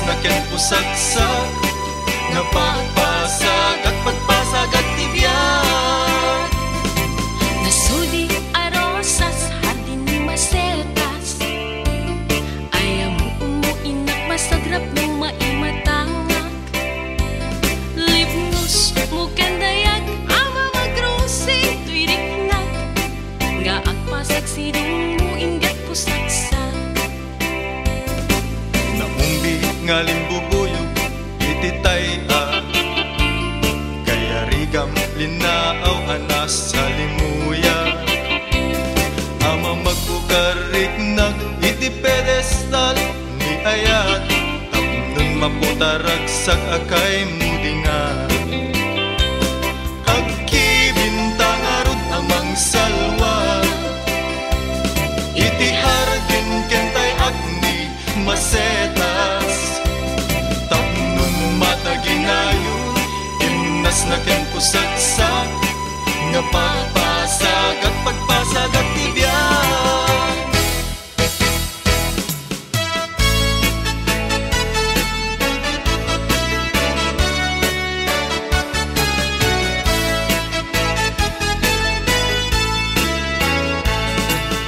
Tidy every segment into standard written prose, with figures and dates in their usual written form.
na ken pusagsak nga pagpasag at pagpasag at tibiyag. Nasudi arosas hardin ni masetas, ayaw mo umuinak masagrap mo maimatangak. Lipnos mo kandayag ama magrusi tuy riknak, nga agpasag sidong mo ingat pusagsak. Namumbi nga limbubuyog ititay kaya rigam linaaw anas sa limuya. Ama magbukarik nag iti pedestal ni ayat, tapnon maputaragsak akay mudinga. Agkibintang arod amang salwa, iti hardin kentay agni masetas, tapnon mataginayo imnas na ken pusagsak nga pagpasag at pagpasag at tibiyag.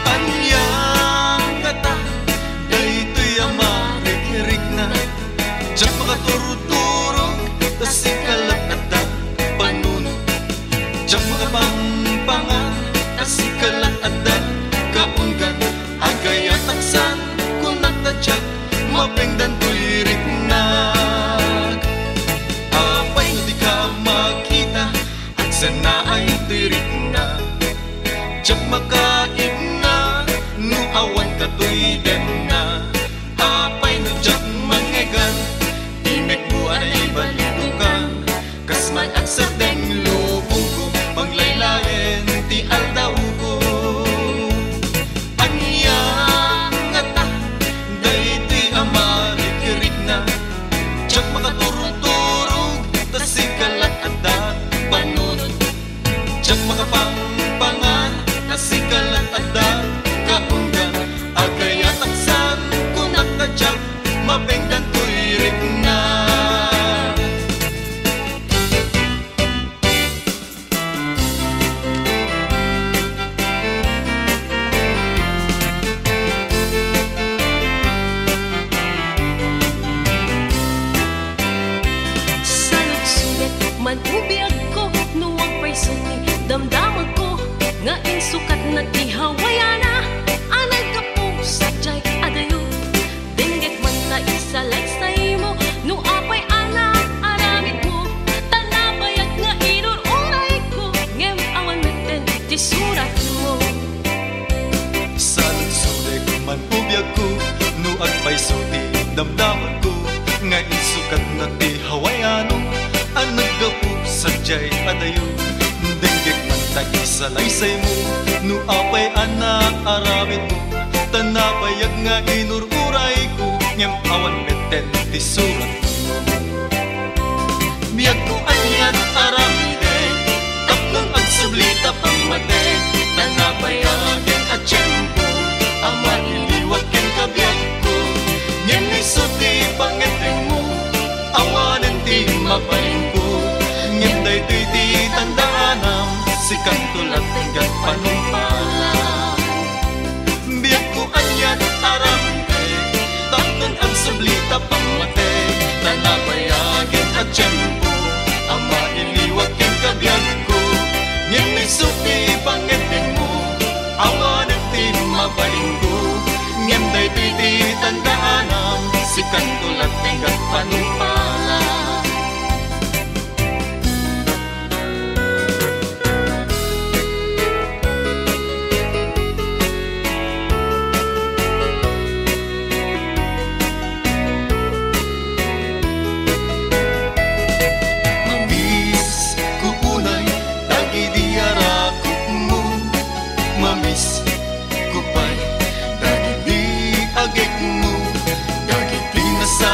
Anyang kata daytoy ama rikirik na, diyak makaturuturo tas ikalat at panuno, diyak makapangpangan tas ikalat at kaunggan agay at taksan kung natadyak mapengdan to'y riknag. Apay di ka makita at sana ay to'y riknag, diyak makain na no awan ka to'y dem na. Apay no diyak mangegan imek mo ay balido ka, kasman at sa deng lubong ko panglaylayen ti aldaw ko. Anyang ata daytoy ama rikirik na, diyak makaturog-turog tas ikalat at panunod, diyak makapangpangan tas ikalat at kaunggan agay at taksan kung natadyak mapengdan to'y riknag. Salut-sulit man ubiyag ko nuwang paysuti damdamag ko nga insukat na ti hawayana. Anay ka po sadyay adayo dinggit man ta isalaysay mo no apay ana aramid mo tanabayag nga inururay ko ngem awan meten ti surat mo. Salut-sulit man ubiyag ko no agpaysuti damdaman ko nga insukat na ti hawayano. Ang naggapu sadyay adayo dinggit man ta isalaysay mo no apay ana aramid mo tanabayag nga inururay ko ngem awan meten ti surat mo. Biyag ko anyan aramide tapnon ang sublita pamate, tanabayagin at tiyempo ama iliwag ken kabiyag ko ngem isuti pangeteng mo awanen ti mapaling ko ngem daytoy ti tandaanam si kantulat tingkat panumpalan. Biyag ko anyan aramide tapnon ang sublita pamate, tanabayagin at tiyempo ama iliwag ken kabiyag ko ngem isuti pangeteng mo awanen ti mapaling ko ngem daytoy ti tandaanam si kantulat tingkat panumpalan. Mamis kukunay dagiti arakop mo, mamis kupay dagiti agek mo, dagiti nasa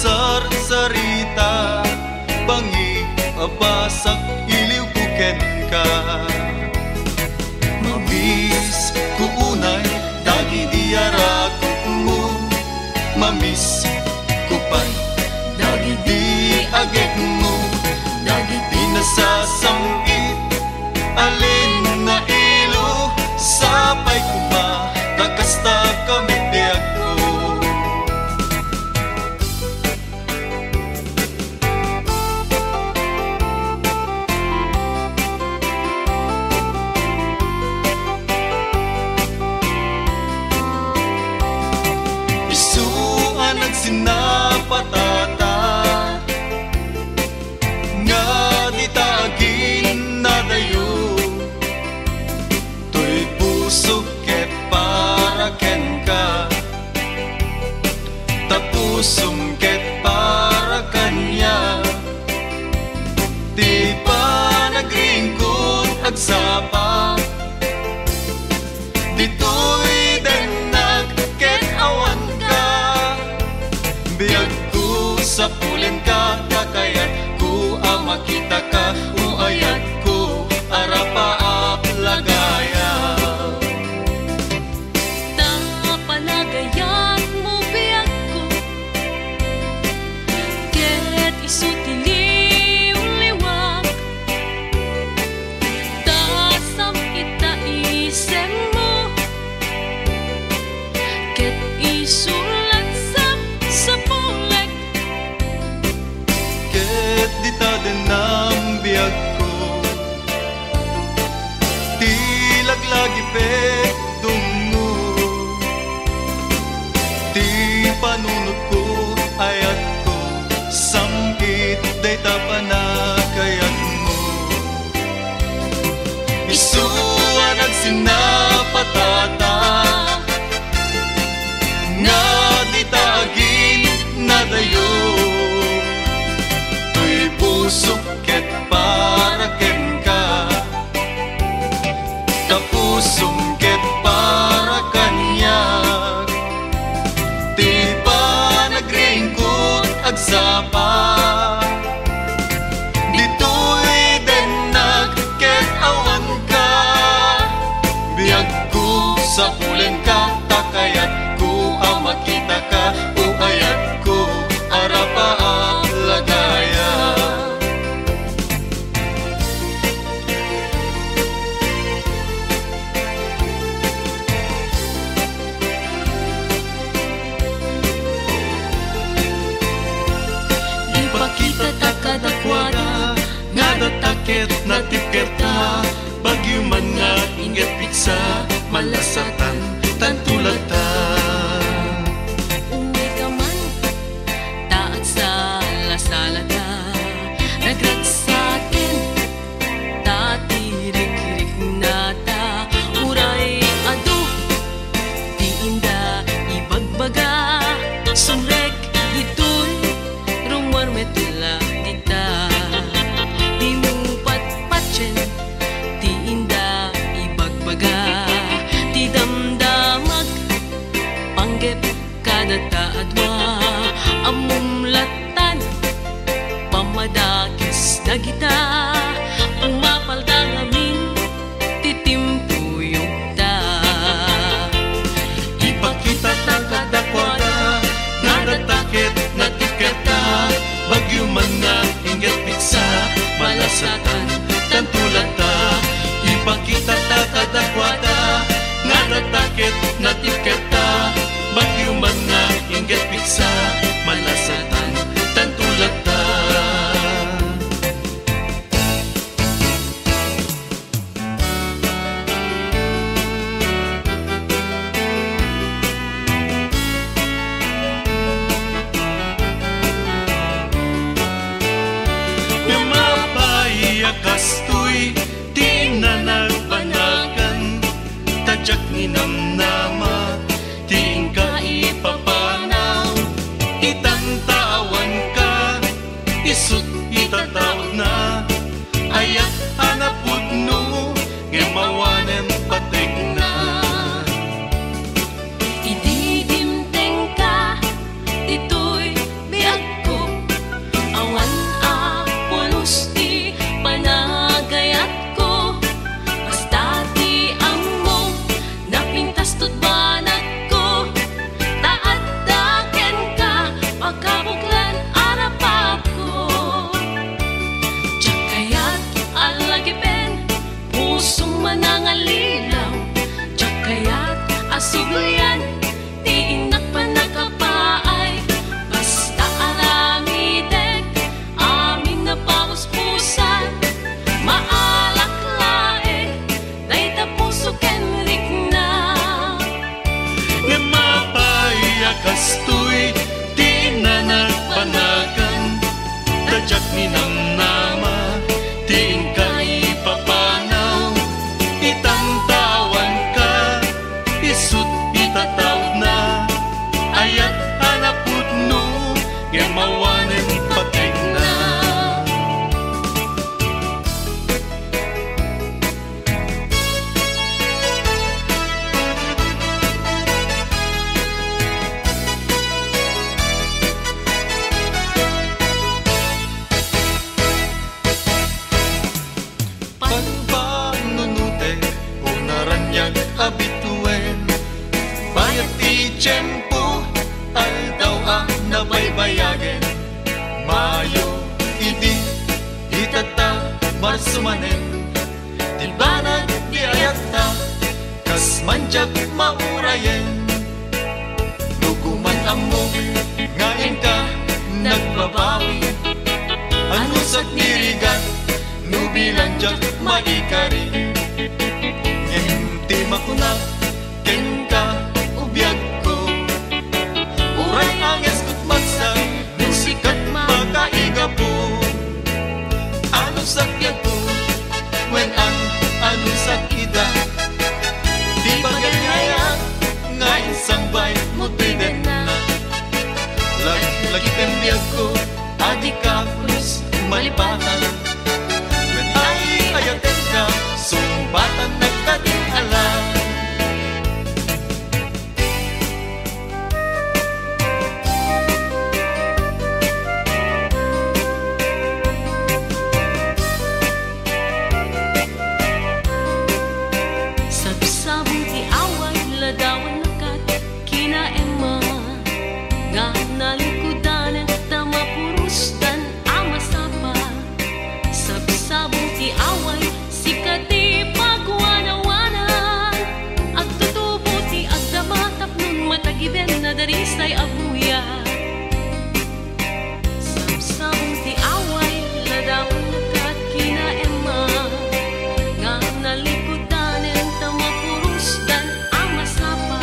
sarsarita bangi abasak iliw kuken ka mamis kuunay dagi diara kumu mamis kupay dagi di agek mo dagi di nasasamit alin na ilo sapay kuma kakasta kami biag ko isuan nagsinapatata nga di tagin na dayo tuy puso ket para ken ka tapusum ket para kanya di pa nagringkod agsapa ditoy denag ket awan ka biag ko sa pulen ka kakayat ko makita ka uayat ko arapa aplagaya Panagayan mo biag ko ket isutiliw liwak tasam kita isem mo ket isulat sa pulek ket di ta denam biag ko ti laglagi pek dungo ti panunod ko ayat ko samkit day tapanakayat mo isuan nagsinapatata nga di tagin na dayo tuy puso ket para ken ka tapusum ket para kanya di pa nagringkod agsapa ditoy denag ket awan ka biag ko sa pulen ka takayat ko makita ka uayat ko arapa aplagaya ipakita ta kadakwada nga datakit na tipkerta bagyo man nga ingat piksa malasatan tantulatan uwi ka man taat sa lasalata nagragsakin tatirik-rik nata uray adu di inda ibagbaga sumrek ditoy rumor metula dita di mo patpatchen di inda ibagbaga di damdamag panggep kada taadwa amumlatan pamadakis dagita umapalda ngamin titimpuyog ta ipakita ta kadakwada nga datakit na tipkerta bagyo man nga ingat piksa malasatan tantulata ipakita ta kadakwada nga datakit na tipkerta bagyo man nga ingat piksa malasatan tantulata kastoy di na nagpanagan tadyak ni namnama di ka ipapanaw itantawan ka isut itataw na ayat hanapod no ngemawanen patek na ididimteng ka ditoy biag ayagen Mayo idi itata marsumanen Di banag di ayata kas manjak maurayen Nuguman amog ngayon ka nagbabawi Ano sa nirigan nubilanjak maikari Ngenti makuna ken ka ubiyag ko Uray ang eskut magsa nusikat makaiga po Ano sakyan ko when ang ano sakida Di ba ganyan nga isang bay mo tiden na Lagi pembiyag ko adik ka plus malipatan When ay ayaten ka sumbatan nagtating alam Sabsabong ti away ladawan nakat kina Emma Nga nalikudan tama purustan amasapa Sabsabong ti away sikati pagwanawanan Agtutubo ti agdamatap nun matagiben na darisay abuya Sabsabong ti away ladawan nakat kina Emma Nga nalikudan tama purustan amasapa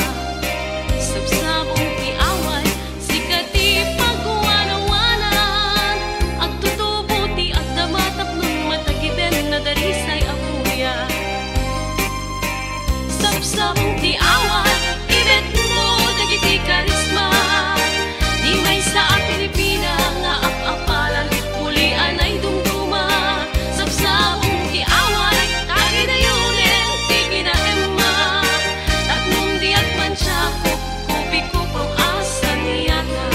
Sabsabong ti away sikati pagwanawanan Agtutubo ti agdamatap nun matagiben na darisay abuya Sabsabong ti away ibet mo dagiti karisma Di may sa Pilipina nga apapalan pulian ay dumduma Sabsabong ti away tagidayunin ti kina Emma Tatnong diag man siya kupi ko pang asa niyata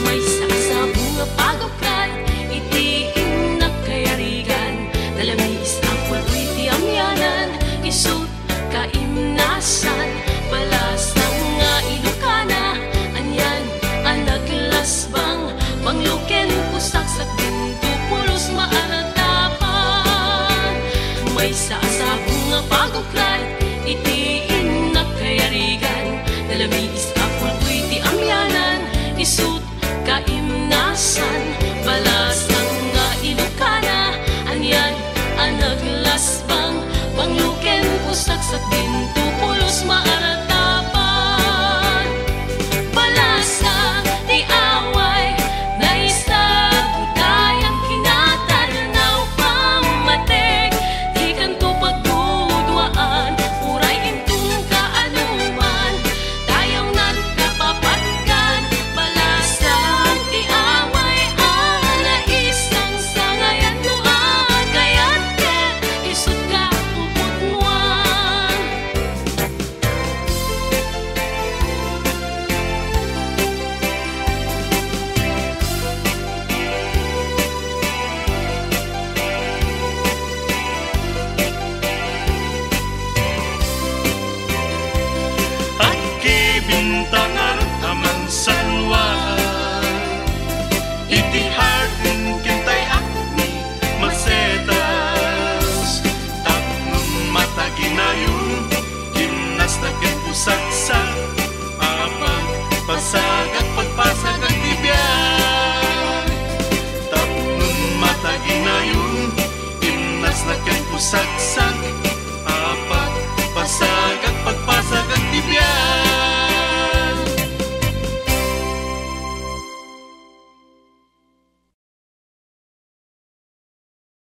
May saasabong nga pagukad itiin nagkayarigan Nalamis ang pulpoy ti amyanan Isut kaimnasan Balasang nga ilukana Anyan ang naglasbang Pangluken pusaksak dinto pulos maaratapan May saasabong nga pagukad itiin nagkayarigan Nalamis ang pulpoy ti amyanan Isut kaimnasan Balasang nga ilukana Anyan ang naglasbang Pangluken pusaksak din